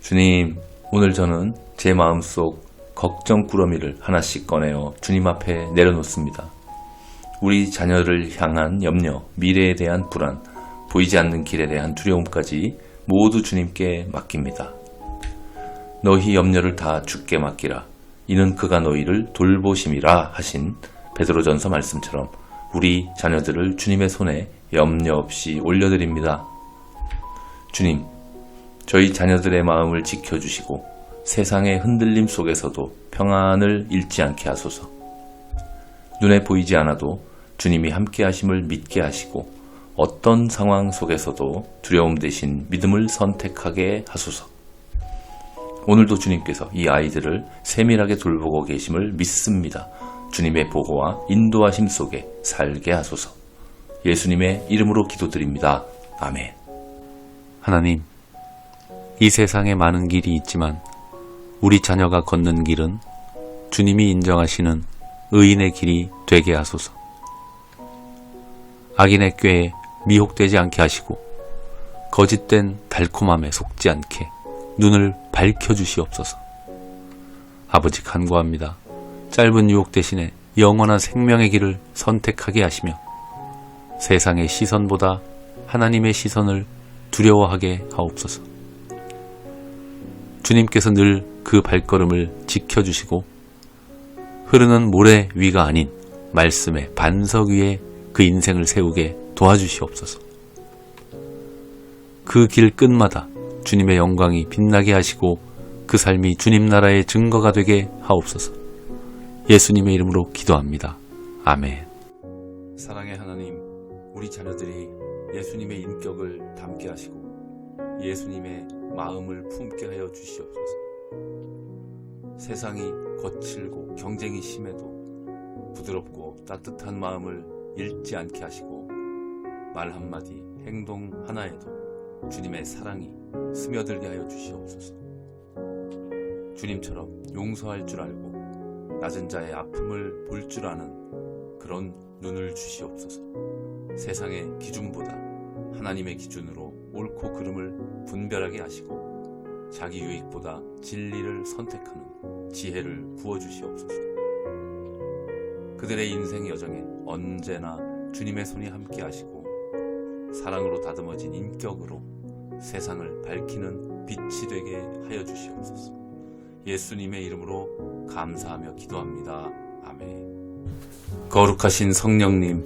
주님, 오늘 저는 제 마음속 걱정꾸러미를 하나씩 꺼내어 주님 앞에 내려놓습니다. 우리 자녀를 향한 염려, 미래에 대한 불안, 보이지 않는 길에 대한 두려움까지 모두 주님께 맡깁니다. 너희 염려를 다 주께 맡기라. 이는 그가 너희를 돌보심이라 하신 베드로전서 말씀처럼 우리 자녀들을 주님의 손에 염려 없이 올려드립니다. 주님, 저희 자녀들의 마음을 지켜주시고 세상의 흔들림 속에서도 평안을 잃지 않게 하소서. 눈에 보이지 않아도 주님이 함께 하심을 믿게 하시고 어떤 상황 속에서도 두려움 대신 믿음을 선택하게 하소서. 오늘도 주님께서 이 아이들을 세밀하게 돌보고 계심을 믿습니다. 주님의 보호와 인도하심 속에 살게 하소서. 예수님의 이름으로 기도드립니다. 아멘. 하나님, 이 세상에 많은 길이 있지만 우리 자녀가 걷는 길은 주님이 인정하시는 의인의 길이 되게 하소서. 악인의 꾀에 미혹되지 않게 하시고 거짓된 달콤함에 속지 않게 눈을 밝혀주시옵소서. 아버지, 간구합니다. 짧은 유혹 대신에 영원한 생명의 길을 선택하게 하시며 세상의 시선보다 하나님의 시선을 두려워하게 하옵소서. 주님께서 늘 그 발걸음을 지켜주시고 흐르는 모래 위가 아닌 말씀의 반석 위에 그 인생을 세우게 도와주시옵소서. 그 길 끝마다 주님의 영광이 빛나게 하시고 그 삶이 주님 나라의 증거가 되게 하옵소서. 예수님의 이름으로 기도합니다. 아멘. 사랑의 하나님, 우리 자녀들이 예수님의 인격을 담게 하시고 예수님의 마음을 품게 하여 주시옵소서. 세상이 거칠고 경쟁이 심해도 부드럽고 따뜻한 마음을 잃지 않게 하시고 말 한마디, 행동 하나에도 주님의 사랑이 스며들게 하여 주시옵소서. 주님처럼 용서할 줄 알고 낮은 자의 아픔을 볼 줄 아는 그런 눈을 주시옵소서. 세상의 기준보다 하나님의 기준으로 옳고 그름을 분별하게 하시고 자기 유익보다 진리를 선택하는 지혜를 부어주시옵소서. 그들의 인생 여정에 언제나 주님의 손이 함께 하시고 사랑으로 다듬어진 인격으로 세상을 밝히는 빛이 되게 하여 주시옵소서. 예수님의 이름으로 감사하며 기도합니다. 아멘. 거룩하신 성령님,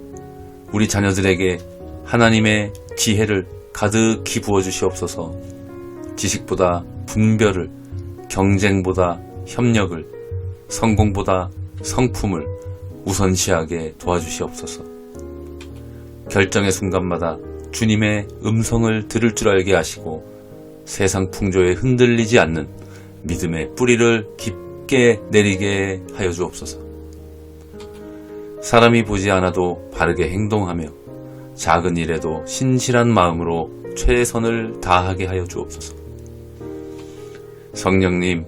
우리 자녀들에게 하나님의 지혜를 가득히 부어주시옵소서. 지식보다 분별을, 경쟁보다 협력을, 성공보다 성품을 우선시하게 도와주시옵소서. 결정의 순간마다 주님의 음성을 들을 줄 알게 하시고 세상 풍조에 흔들리지 않는 믿음의 뿌리를 깊게 내리게 하여 주옵소서. 사람이 보지 않아도 바르게 행동하며 작은 일에도 신실한 마음으로 최선을 다하게 하여 주옵소서. 성령님,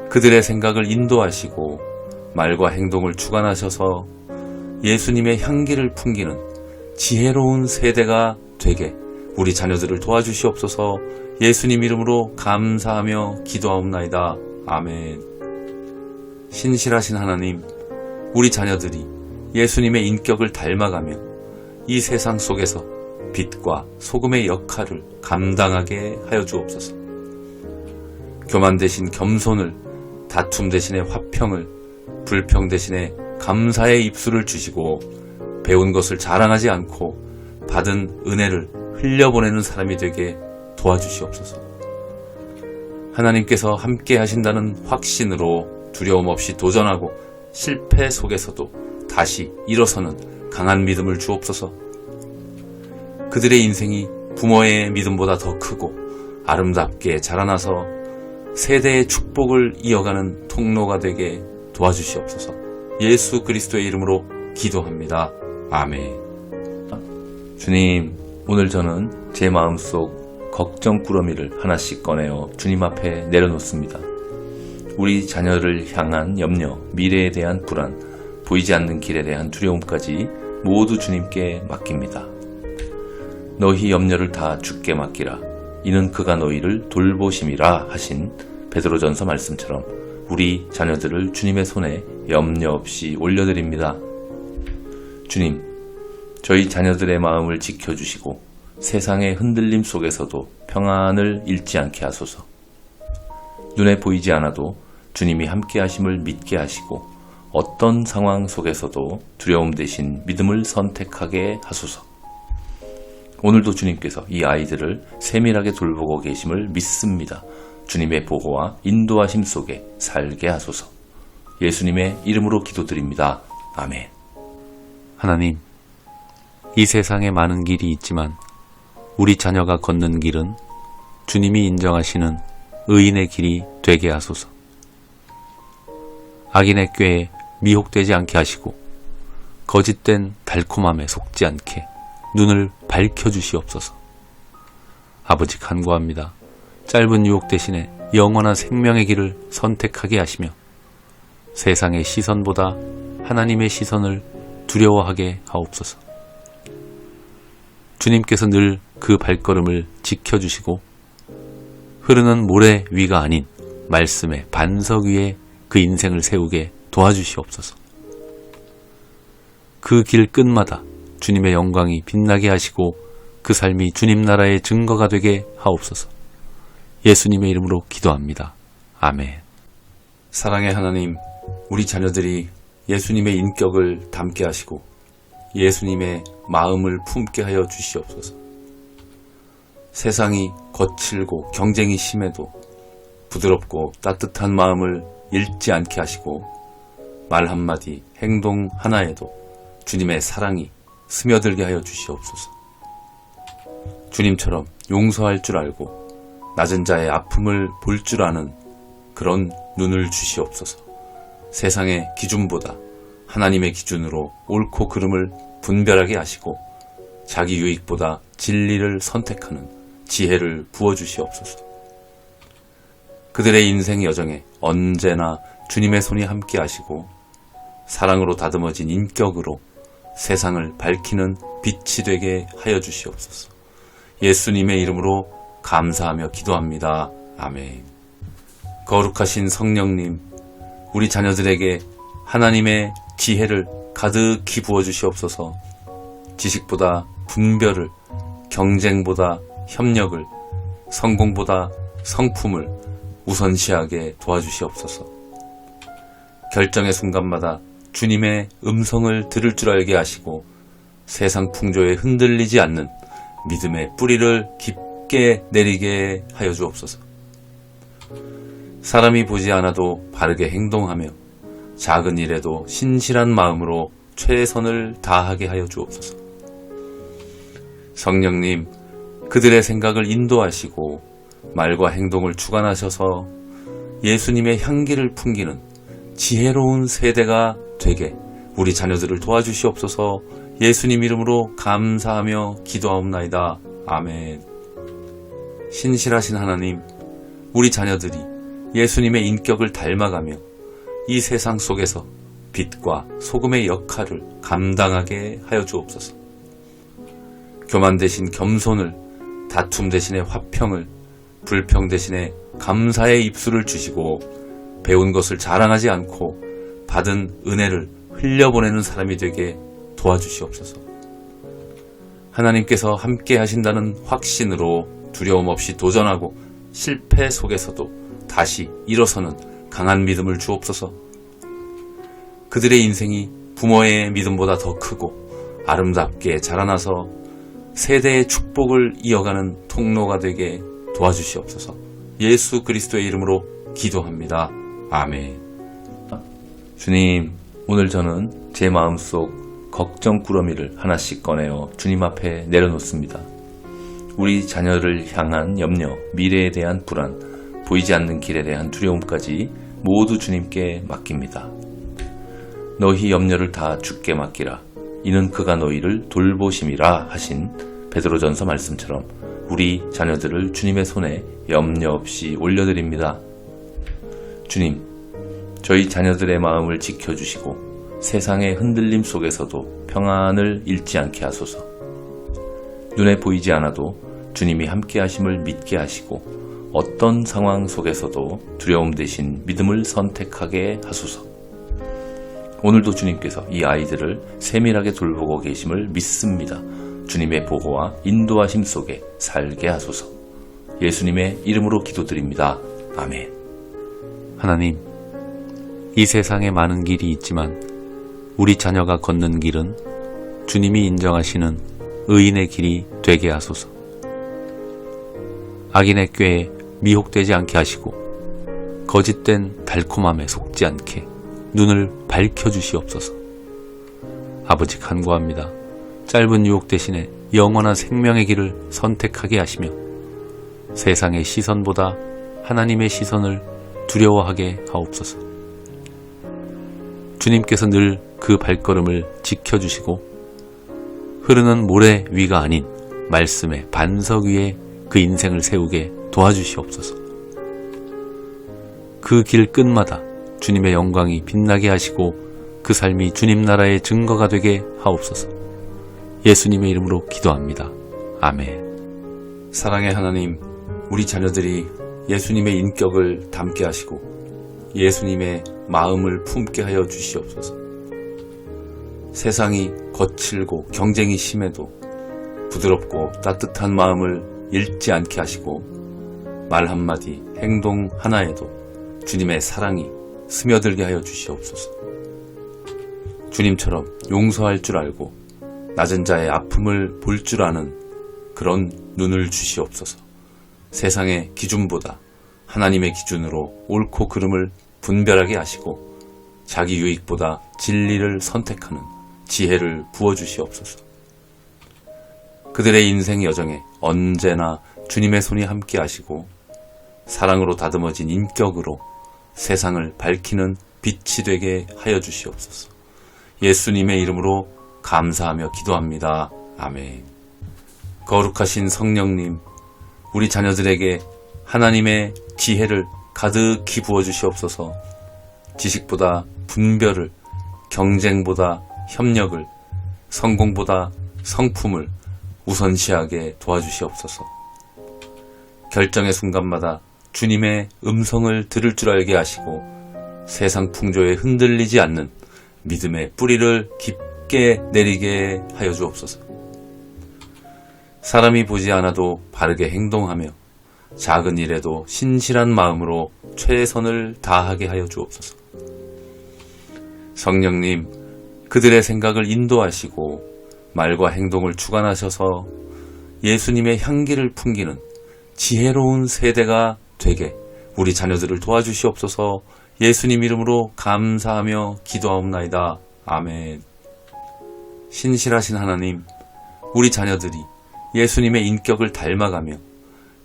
그들의 생각을 인도하시고 말과 행동을 주관하셔서 예수님의 향기를 풍기는 지혜로운 세대가 되게 우리 자녀들을 도와주시옵소서. 예수님 이름으로 감사하며 기도하옵나이다. 아멘. 신실하신 하나님, 우리 자녀들이 예수님의 인격을 닮아가며 이 세상 속에서 빛과 소금의 역할을 감당하게 하여 주옵소서. 교만 대신 겸손을, 다툼 대신에 화평을, 불평 대신에 감사의 입술을 주시고 배운 것을 자랑하지 않고 받은 은혜를 흘려보내는 사람이 되게 도와주시옵소서. 하나님께서 함께 하신다는 확신으로 두려움 없이 도전하고 실패 속에서도 다시 일어서는 강한 믿음을 주옵소서. 그들의 인생이 부모의 믿음보다 더 크고 아름답게 자라나서 세대의 축복을 이어가는 통로가 되게 도와주시옵소서. 예수 그리스도의 이름으로 기도합니다. 아멘. 주님, 오늘 저는 제 마음속 걱정꾸러미를 하나씩 꺼내어 주님 앞에 내려놓습니다. 우리 자녀를 향한 염려, 미래에 대한 불안, 보이지 않는 길에 대한 두려움까지 모두 주님께 맡깁니다. 너희 염려를 다 주께 맡기라. 이는 그가 너희를 돌보심이라 하신 베드로전서 말씀처럼 우리 자녀들을 주님의 손에 염려 없이 올려드립니다. 주님, 저희 자녀들의 마음을 지켜주시고 세상의 흔들림 속에서도 평안을 잃지 않게 하소서. 눈에 보이지 않아도 주님이 함께 하심을 믿게 하시고 어떤 상황 속에서도 두려움 대신 믿음을 선택하게 하소서. 오늘도 주님께서 이 아이들을 세밀하게 돌보고 계심을 믿습니다. 주님의 보호와 인도하심 속에 살게 하소서. 예수님의 이름으로 기도드립니다. 아멘. 하나님, 이 세상에 많은 길이 있지만 우리 자녀가 걷는 길은 주님이 인정하시는 의인의 길이 되게 하소서. 악인의 꾀에 미혹되지 않게 하시고 거짓된 달콤함에 속지 않게 눈을 밝혀주시옵소서. 아버지 간구합니다. 짧은 유혹 대신에 영원한 생명의 길을 선택하게 하시며 세상의 시선보다 하나님의 시선을 두려워하게 하옵소서. 주님께서 늘 그 발걸음을 지켜주시고 흐르는 모래 위가 아닌 말씀의 반석 위에 그 인생을 세우게 도와주시옵소서. 그 길 끝마다 주님의 영광이 빛나게 하시고 그 삶이 주님 나라의 증거가 되게 하옵소서. 예수님의 이름으로 기도합니다. 아멘. 사랑의 하나님, 우리 자녀들이 예수님의 인격을 담게 하시고 예수님의 마음을 품게 하여 주시옵소서. 세상이 거칠고 경쟁이 심해도 부드럽고 따뜻한 마음을 잃지 않게 하시고 말 한마디, 행동 하나에도 주님의 사랑이 스며들게 하여 주시옵소서. 주님처럼 용서할 줄 알고 낮은 자의 아픔을 볼 줄 아는 그런 눈을 주시옵소서. 세상의 기준보다 하나님의 기준으로 옳고 그름을 분별하게 하시고 자기 유익보다 진리를 선택하는 지혜를 부어주시옵소서. 그들의 인생 여정에 언제나 주님의 손이 함께 하시고 사랑으로 다듬어진 인격으로 세상을 밝히는 빛이 되게 하여 주시옵소서. 예수님의 이름으로 감사하며 기도합니다. 아멘. 거룩하신 성령님, 우리 자녀들에게 하나님의 지혜를 가득히 부어주시옵소서. 지식보다 분별을, 경쟁보다 협력을, 성공보다 성품을 우선시하게 도와주시옵소서. 결정의 순간마다 주님의 음성을 들을 줄 알게 하시고 세상 풍조에 흔들리지 않는 믿음의 뿌리를 깊게 내리게 하여 주옵소서. 사람이 보지 않아도 바르게 행동하며 작은 일에도 신실한 마음으로 최선을 다하게 하여 주옵소서. 성령님, 그들의 생각을 인도하시고 말과 행동을 주관하셔서 예수님의 향기를 풍기는 지혜로운 세대가 되게 우리 자녀들을 도와주시옵소서. 예수님 이름으로 감사하며 기도하옵나이다. 아멘. 신실하신 하나님, 우리 자녀들이 예수님의 인격을 닮아가며 이 세상 속에서 빛과 소금의 역할을 감당하게 하여 주옵소서. 교만 대신 겸손을, 다툼 대신에 화평을, 불평 대신에 감사의 입술을 주시고 배운 것을 자랑하지 않고 받은 은혜를 흘려보내는 사람이 되게 도와주시옵소서. 하나님께서 함께 하신다는 확신으로 두려움 없이 도전하고 실패 속에서도 다시 일어서는 강한 믿음을 주옵소서. 그들의 인생이 부모의 믿음보다 더 크고 아름답게 자라나서 세대의 축복을 이어가는 통로가 되게 도와주시옵소서. 예수 그리스도의 이름으로 기도합니다. 아멘. 주님, 오늘 저는 제 마음속 걱정꾸러미를 하나씩 꺼내어 주님 앞에 내려놓습니다. 우리 자녀를 향한 염려, 미래에 대한 불안, 보이지 않는 길에 대한 두려움까지 모두 주님께 맡깁니다. 너희 염려를 다 주께 맡기라. 이는 그가 너희를 돌보심이라 하신 베드로전서 말씀처럼 우리 자녀들을 주님의 손에 염려 없이 올려드립니다. 주님, 저희 자녀들의 마음을 지켜주시고 세상의 흔들림 속에서도 평안을 잃지 않게 하소서. 눈에 보이지 않아도 주님이 함께 하심을 믿게 하시고 어떤 상황 속에서도 두려움 대신 믿음을 선택하게 하소서. 오늘도 주님께서 이 아이들을 세밀하게 돌보고 계심을 믿습니다. 주님의 보호와 인도하심 속에 살게 하소서. 예수님의 이름으로 기도드립니다. 아멘. 하나님, 이 세상에 많은 길이 있지만 우리 자녀가 걷는 길은 주님이 인정하시는 의인의 길이 되게 하소서. 악인의 꾀에 미혹되지 않게 하시고 거짓된 달콤함에 속지 않게 눈을 밝혀주시옵소서. 아버지, 간구합니다. 짧은 유혹 대신에 영원한 생명의 길을 선택하게 하시며 세상의 시선보다 하나님의 시선을 두려워하게 하옵소서. 주님께서 늘 그 발걸음을 지켜주시고 흐르는 모래 위가 아닌 말씀의 반석 위에 그 인생을 세우게 도와주시옵소서. 그 길 끝마다 주님의 영광이 빛나게 하시고 그 삶이 주님 나라의 증거가 되게 하옵소서. 예수님의 이름으로 기도합니다. 아멘. 사랑의 하나님, 우리 자녀들이 예수님의 인격을 담게 하시고 예수님의 마음을 품게 하여 주시옵소서. 세상이 거칠고 경쟁이 심해도 부드럽고 따뜻한 마음을 잃지 않게 하시고 말 한마디, 행동 하나에도 주님의 사랑이 스며들게 하여 주시옵소서. 주님처럼 용서할 줄 알고 낮은 자의 아픔을 볼 줄 아는 그런 눈을 주시옵소서. 세상의 기준보다 하나님의 기준으로 옳고 그름을 분별하게 하시고 자기 유익보다 진리를 선택하는 지혜를 부어주시옵소서. 그들의 인생 여정에 언제나 주님의 손이 함께 하시고 사랑으로 다듬어진 인격으로 세상을 밝히는 빛이 되게 하여 주시옵소서. 예수님의 이름으로 감사하며 기도합니다. 아멘. 거룩하신 성령님, 우리 자녀들에게 하나님의 지혜를 가득히 부어주시옵소서. 지식보다 분별을, 경쟁보다 협력을, 성공보다 성품을 우선시하게 도와주시옵소서. 결정의 순간마다 주님의 음성을 들을 줄 알게 하시고 세상 풍조에 흔들리지 않는 믿음의 뿌리를 깊게 내리게 하여 주옵소서. 사람이 보지 않아도 바르게 행동하며 작은 일에도 신실한 마음으로 최선을 다하게 하여 주옵소서. 성령님, 그들의 생각을 인도하시고 말과 행동을 주관하셔서 예수님의 향기를 풍기는 지혜로운 세대가 되게 우리 자녀들을 도와주시옵소서. 예수님 이름으로 감사하며 기도하옵나이다. 아멘. 신실하신 하나님, 우리 자녀들이 예수님의 인격을 닮아가며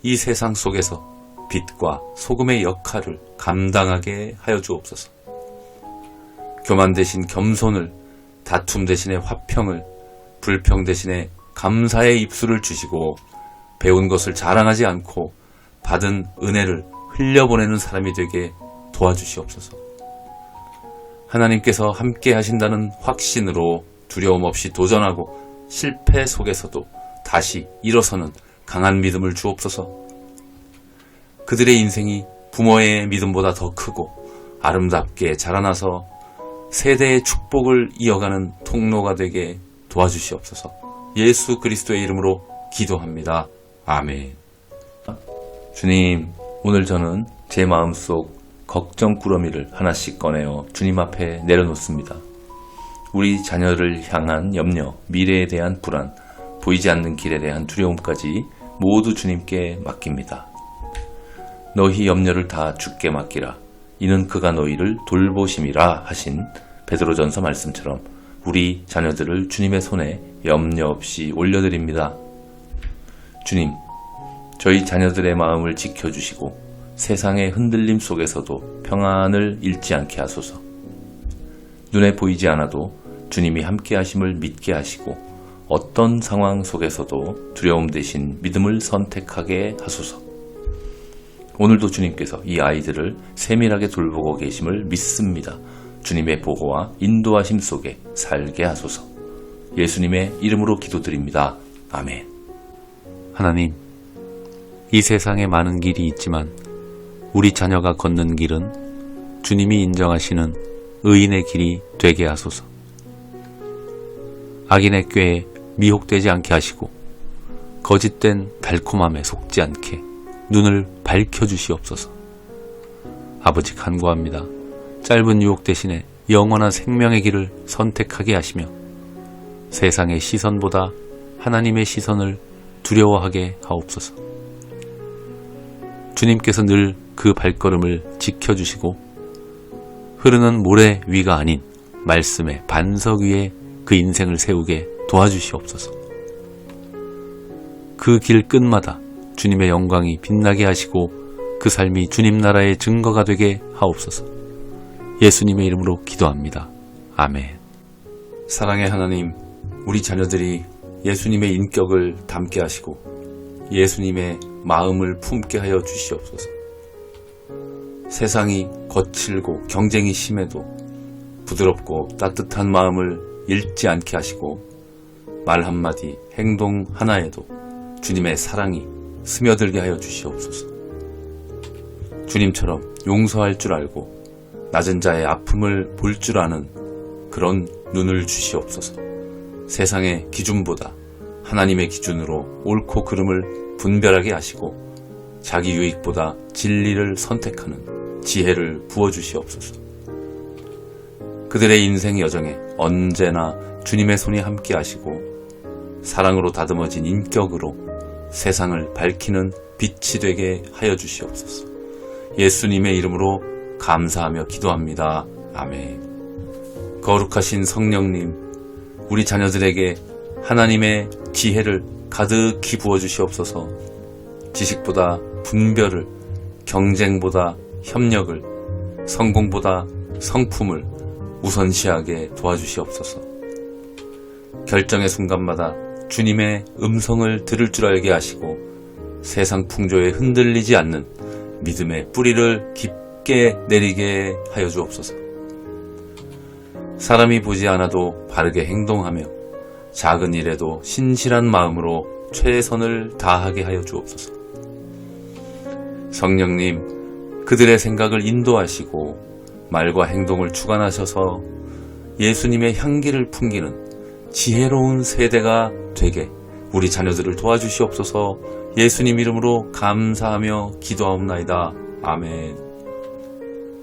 이 세상 속에서 빛과 소금의 역할을 감당하게 하여 주옵소서. 교만 대신 겸손을, 다툼 대신에 화평을, 불평 대신에 감사의 입술을 주시고 배운 것을 자랑하지 않고 받은 은혜를 흘려보내는 사람이 되게 도와주시옵소서. 하나님께서 함께 하신다는 확신으로 두려움 없이 도전하고 실패 속에서도 다시 일어서는 강한 믿음을 주옵소서. 그들의 인생이 부모의 믿음보다 더 크고 아름답게 자라나서 세대의 축복을 이어가는 통로가 되게 도와주시옵소서. 예수 그리스도의 이름으로 기도합니다. 아멘. 주님, 오늘 저는 제 마음속 걱정꾸러미를 하나씩 꺼내어 주님 앞에 내려놓습니다. 우리 자녀를 향한 염려, 미래에 대한 불안, 보이지 않는 길에 대한 두려움까지 모두 주님께 맡깁니다. 너희 염려를 다 주께 맡기라. 이는 그가 너희를 돌보심이라 하신 베드로전서 말씀처럼 우리 자녀들을 주님의 손에 염려 없이 올려드립니다. 주님, 저희 자녀들의 마음을 지켜주시고 세상의 흔들림 속에서도 평안을 잃지 않게 하소서. 눈에 보이지 않아도 주님이 함께 하심을 믿게 하시고 어떤 상황 속에서도 두려움 대신 믿음을 선택하게 하소서. 오늘도 주님께서 이 아이들을 세밀하게 돌보고 계심을 믿습니다. 주님의 보호와 인도하심 속에 살게 하소서. 예수님의 이름으로 기도드립니다. 아멘. 하나님, 이 세상에 많은 길이 있지만 우리 자녀가 걷는 길은 주님이 인정하시는 의인의 길이 되게 하소서. 악인의 꾀에 미혹되지 않게 하시고 거짓된 달콤함에 속지 않게 눈을 밝혀주시옵소서. 아버지 간구합니다. 짧은 유혹 대신에 영원한 생명의 길을 선택하게 하시며 세상의 시선보다 하나님의 시선을 두려워하게 하옵소서. 주님께서 늘 그 발걸음을 지켜주시고 흐르는 모래 위가 아닌 말씀의 반석 위에 그 인생을 세우게 도와주시옵소서. 그 길 끝마다 주님의 영광이 빛나게 하시고 그 삶이 주님 나라의 증거가 되게 하옵소서. 예수님의 이름으로 기도합니다. 아멘. 사랑의 하나님, 우리 자녀들이 예수님의 인격을 담게 하시고 예수님의 마음을 품게 하여 주시옵소서. 세상이 거칠고 경쟁이 심해도 부드럽고 따뜻한 마음을 잃지 않게 하시고 말 한마디, 행동 하나에도 주님의 사랑이 스며들게 하여 주시옵소서. 주님처럼 용서할 줄 알고 낮은 자의 아픔을 볼 줄 아는 그런 눈을 주시옵소서. 세상의 기준보다 하나님의 기준으로 옳고 그름을 분별하게 하시고 자기 유익보다 진리를 선택하는 지혜를 부어주시옵소서. 그들의 인생 여정에 언제나 주님의 손이 함께 하시고 사랑으로 다듬어진 인격으로 세상을 밝히는 빛이 되게 하여 주시옵소서. 예수님의 이름으로 감사하며 기도합니다. 아멘. 거룩하신 성령님, 우리 자녀들에게 하나님의 지혜를 가득히 부어주시옵소서. 지식보다 분별을, 경쟁보다 협력을, 성공보다 성품을 우선시하게 도와주시옵소서. 결정의 순간마다 주님의 음성을 들을 줄 알게 하시고 세상 풍조에 흔들리지 않는 믿음의 뿌리를 깊게 내리게 하여 주옵소서. 사람이 보지 않아도 바르게 행동하며 작은 일에도 신실한 마음으로 최선을 다하게 하여 주옵소서. 성령님, 그들의 생각을 인도하시고 말과 행동을 주관하셔서 예수님의 향기를 풍기는 지혜로운 세대가 되게 우리 자녀들을 도와주시옵소서. 예수님 이름으로 감사하며 기도하옵나이다. 아멘.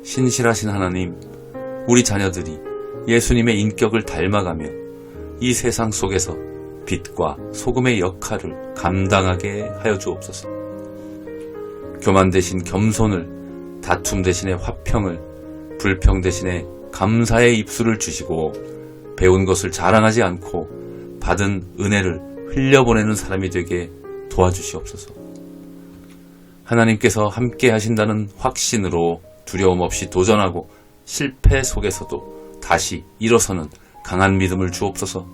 신실하신 하나님, 우리 자녀들이 예수님의 인격을 닮아가며 이 세상 속에서 빛과 소금의 역할을 감당하게 하여 주옵소서. 교만 대신 겸손을, 다툼 대신에 화평을, 불평 대신에 감사의 입술을 주시고 배운 것을 자랑하지 않고 받은 은혜를 흘려보내는 사람이 되게 도와주시옵소서. 하나님께서 함께 하신다는 확신으로 두려움 없이 도전하고 실패 속에서도 다시 일어서는 강한 믿음을 주옵소서.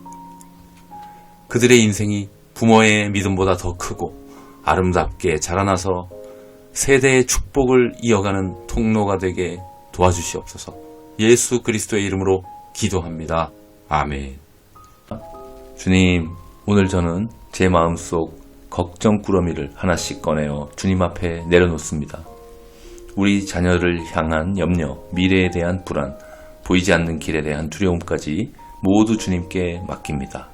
그들의 인생이 부모의 믿음보다 더 크고 아름답게 자라나서 세대의 축복을 이어가는 통로가 되게 도와주시옵소서. 예수 그리스도의 이름으로 기도합니다. 아멘. 주님, 오늘 저는 제 마음속 걱정꾸러미를 하나씩 꺼내어 주님 앞에 내려놓습니다. 우리 자녀를 향한 염려, 미래에 대한 불안, 보이지 않는 길에 대한 두려움까지 모두 주님께 맡깁니다.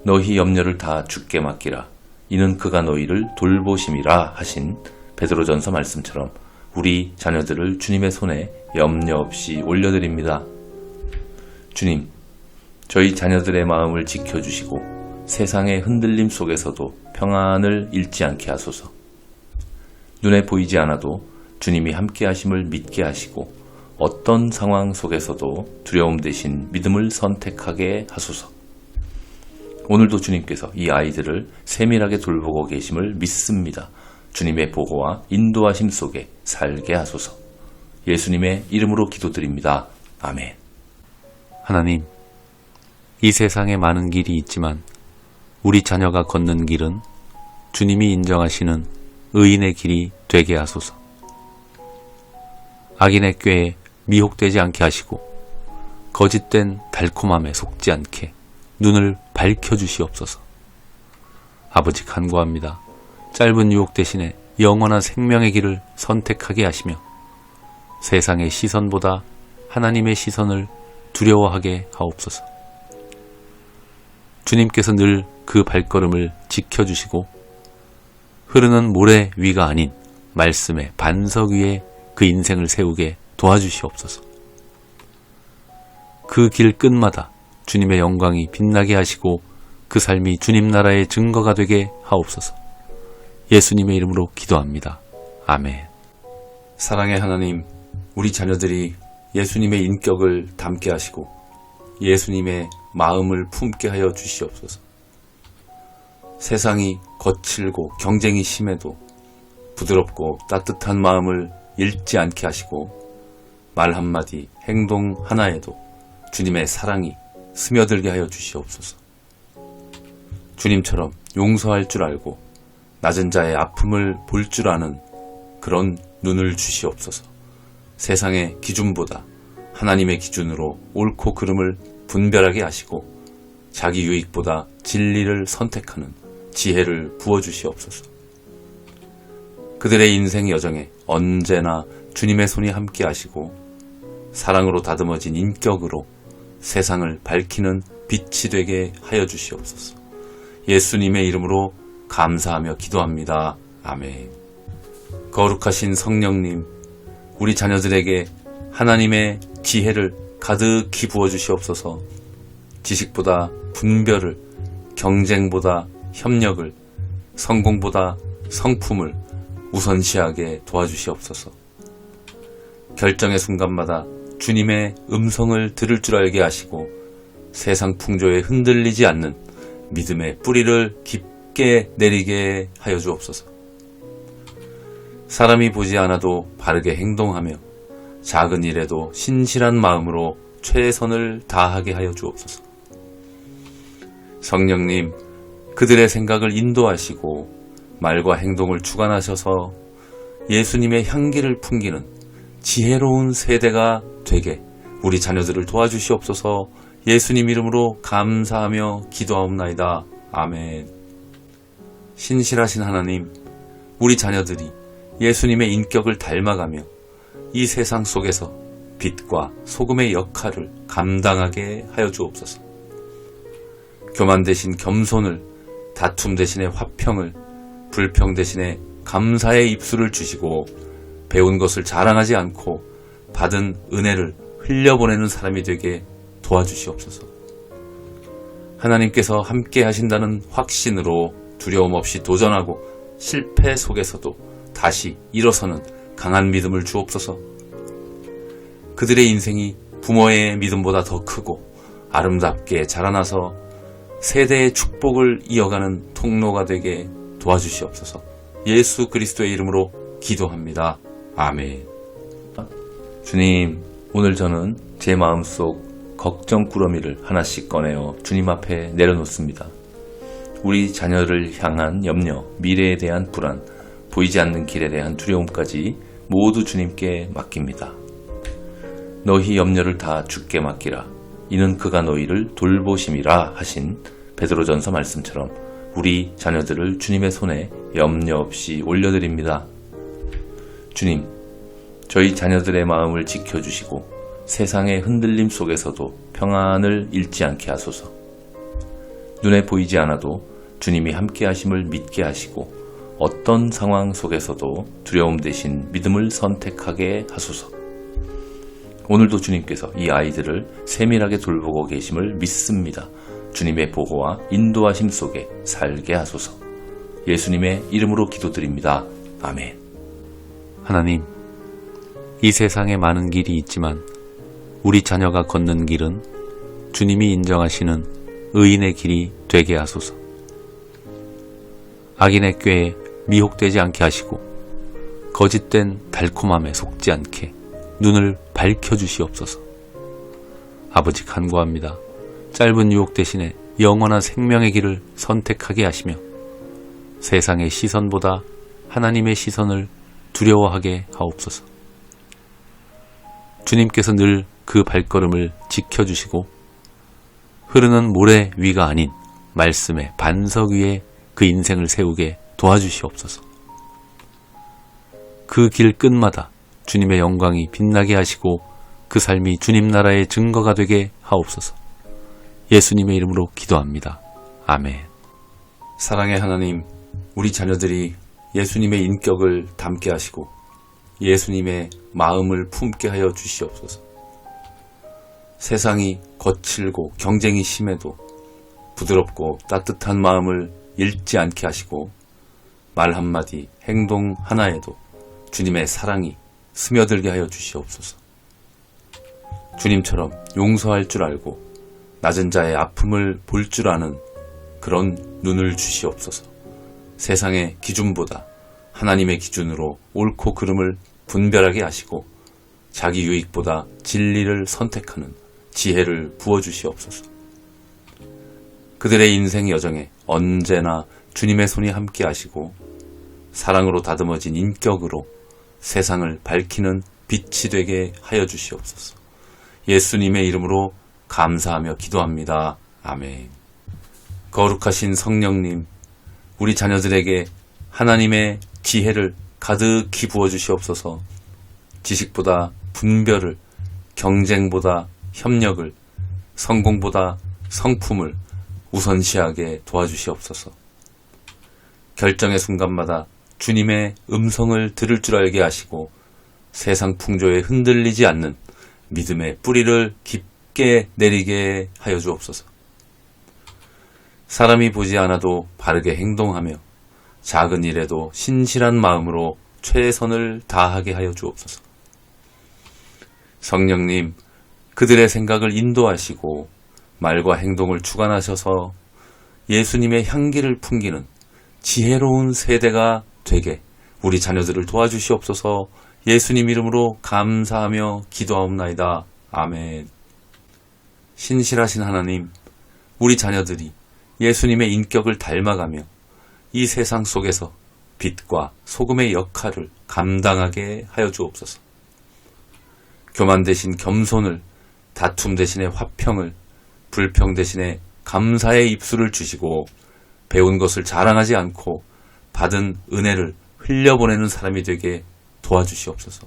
너희 염려를 다 주께 맡기라. 이는 그가 너희를 돌보심이라 하신 베드로전서 말씀처럼 우리 자녀들을 주님의 손에 염려 없이 올려드립니다. 주님, 저희 자녀들의 마음을 지켜주시고 세상의 흔들림 속에서도 평안을 잃지 않게 하소서. 눈에 보이지 않아도 주님이 함께 하심을 믿게 하시고 어떤 상황 속에서도 두려움 대신 믿음을 선택하게 하소서. 오늘도 주님께서 이 아이들을 세밀하게 돌보고 계심을 믿습니다. 주님의 보호와 인도하심 속에 살게 하소서. 예수님의 이름으로 기도드립니다. 아멘. 하나님, 이 세상에 많은 길이 있지만 우리 자녀가 걷는 길은 주님이 인정하시는 의인의 길이 되게 하소서. 악인의 꾀에 미혹되지 않게 하시고 거짓된 달콤함에 속지 않게 눈을 밝혀주시옵소서. 아버지 간구합니다. 짧은 유혹 대신에 영원한 생명의 길을 선택하게 하시며 세상의 시선보다 하나님의 시선을 두려워하게 하옵소서. 주님께서 늘 그 발걸음을 지켜주시고 흐르는 모래 위가 아닌 말씀의 반석 위에 그 인생을 세우게 도와주시옵소서. 그 길 끝마다 주님의 영광이 빛나게 하시고 그 삶이 주님 나라의 증거가 되게 하옵소서. 예수님의 이름으로 기도합니다. 아멘. 사랑의 하나님, 우리 자녀들이 예수님의 인격을 담게 하시고 예수님의 마음을 품게 하여 주시옵소서. 세상이 거칠고 경쟁이 심해도 부드럽고 따뜻한 마음을 잃지 않게 하시고 말 한마디, 행동 하나에도 주님의 사랑이 스며들게 하여 주시옵소서. 주님처럼 용서할 줄 알고 낮은 자의 아픔을 볼 줄 아는 그런 눈을 주시옵소서. 세상의 기준보다 하나님의 기준으로 옳고 그름을 분별하게 하시고 자기 유익보다 진리를 선택하는 지혜를 부어주시옵소서. 그들의 인생 여정에 언제나 주님의 손이 함께 하시고 사랑으로 다듬어진 인격으로 세상을 밝히는 빛이 되게 하여 주시옵소서. 예수님의 이름으로 감사하며 기도합니다. 아멘. 거룩하신 성령님, 우리 자녀들에게 하나님의 지혜를 가득히 부어주시옵소서. 지식보다 분별을, 경쟁보다 협력을, 성공보다 성품을 우선시하게 도와주시옵소서. 결정의 순간마다 주님의 음성을 들을 줄 알게 하시고 세상 풍조에 흔들리지 않는 믿음의 뿌리를 깊게 내리게 하여 주옵소서. 사람이 보지 않아도 바르게 행동하며 작은 일에도 신실한 마음으로 최선을 다하게 하여 주옵소서. 성령님, 그들의 생각을 인도하시고 말과 행동을 주관하셔서 예수님의 향기를 풍기는 지혜로운 세대가 되게 우리 자녀들을 도와주시옵소서. 예수님 이름으로 감사하며 기도하옵나이다. 아멘. 신실하신 하나님, 우리 자녀들이 예수님의 인격을 닮아가며 이 세상 속에서 빛과 소금의 역할을 감당하게 하여 주옵소서. 교만 대신 겸손을, 다툼 대신에 화평을, 불평 대신에 감사의 입술을 주시고 배운 것을 자랑하지 않고 받은 은혜를 흘려보내는 사람이 되게 도와주시옵소서. 하나님께서 함께 하신다는 확신으로 두려움 없이 도전하고 실패 속에서도 다시 일어서는 강한 믿음을 주옵소서. 그들의 인생이 부모의 믿음보다 더 크고 아름답게 자라나서 세대의 축복을 이어가는 통로가 되게 도와주시옵소서. 예수 그리스도의 이름으로 기도합니다. 아멘. 주님, 오늘 저는 제 마음속 걱정꾸러미를 하나씩 꺼내어 주님 앞에 내려놓습니다. 우리 자녀를 향한 염려, 미래에 대한 불안, 보이지 않는 길에 대한 두려움까지 모두 주님께 맡깁니다. 너희 염려를 다 주께 맡기라. 이는 그가 너희를 돌보심이라 하신 베드로전서 말씀처럼 우리 자녀들을 주님의 손에 염려 없이 올려드립니다. 주님, 저희 자녀들의 마음을 지켜주시고 세상의 흔들림 속에서도 평안을 잃지 않게 하소서. 눈에 보이지 않아도 주님이 함께 하심을 믿게 하시고 어떤 상황 속에서도 두려움 대신 믿음을 선택하게 하소서. 오늘도 주님께서 이 아이들을 세밀하게 돌보고 계심을 믿습니다. 주님의 보호와 인도하심 속에 살게 하소서. 예수님의 이름으로 기도드립니다. 아멘. 하나님, 이 세상에 많은 길이 있지만 우리 자녀가 걷는 길은 주님이 인정하시는 의인의 길이 되게 하소서. 악인의 꾀에 미혹되지 않게 하시고 거짓된 달콤함에 속지 않게 눈을 밝혀주시옵소서. 아버지 간구합니다. 짧은 유혹 대신에 영원한 생명의 길을 선택하게 하시며 세상의 시선보다 하나님의 시선을 두려워하게 하옵소서. 주님께서 늘 그 발걸음을 지켜주시고 흐르는 모래 위가 아닌 말씀의 반석 위에 그 인생을 세우게 도와주시옵소서. 그 길 끝마다 주님의 영광이 빛나게 하시고 그 삶이 주님 나라의 증거가 되게 하옵소서. 예수님의 이름으로 기도합니다. 아멘. 사랑의 하나님, 우리 자녀들이 예수님의 인격을 담게 하시고 예수님의 마음을 품게 하여 주시옵소서. 세상이 거칠고 경쟁이 심해도 부드럽고 따뜻한 마음을 잃지 않게 하시고 말 한마디, 행동 하나에도 주님의 사랑이 스며들게 하여 주시옵소서. 주님처럼 용서할 줄 알고 낮은 자의 아픔을 볼 줄 아는 그런 눈을 주시옵소서. 세상의 기준보다 하나님의 기준으로 옳고 그름을 분별하게 하시고 자기 유익보다 진리를 선택하는 지혜를 부어주시옵소서. 그들의 인생 여정에 언제나 주님의 손이 함께 하시고 사랑으로 다듬어진 인격으로 세상을 밝히는 빛이 되게 하여 주시옵소서. 예수님의 이름으로 감사하며 기도합니다. 아멘. 거룩하신 성령님, 우리 자녀들에게 하나님의 지혜를 가득히 부어주시옵소서. 지식보다 분별을, 경쟁보다 협력을, 성공보다 성품을 우선시하게 도와주시옵소서. 결정의 순간마다 주님의 음성을 들을 줄 알게 하시고 세상 풍조에 흔들리지 않는 믿음의 뿌리를 깊게 내리게 하여 주옵소서. 사람이 보지 않아도 바르게 행동하며 작은 일에도 신실한 마음으로 최선을 다하게 하여 주옵소서. 성령님, 그들의 생각을 인도하시고 말과 행동을 주관하셔서 예수님의 향기를 풍기는 지혜로운 세대가 되게 우리 자녀들을 도와주시옵소서. 예수님 이름으로 감사하며 기도하옵나이다. 아멘. 신실하신 하나님, 우리 자녀들이 예수님의 인격을 닮아가며 이 세상 속에서 빛과 소금의 역할을 감당하게 하여 주옵소서. 교만 대신 겸손을, 다툼 대신에 화평을, 불평 대신에 감사의 입술을 주시고 배운 것을 자랑하지 않고 받은 은혜를 흘려보내는 사람이 되게 도와주시옵소서.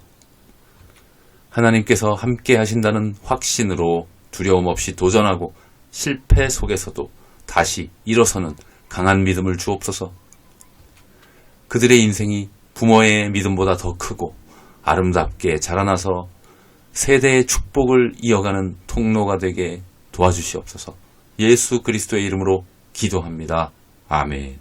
하나님께서 함께 하신다는 확신으로 두려움 없이 도전하고 실패 속에서도 다시 일어서는 강한 믿음을 주옵소서. 그들의 인생이 부모의 믿음보다 더 크고 아름답게 자라나서 세대의 축복을 이어가는 통로가 되게 도와주시옵소서. 예수 그리스도의 이름으로 기도합니다. 아멘.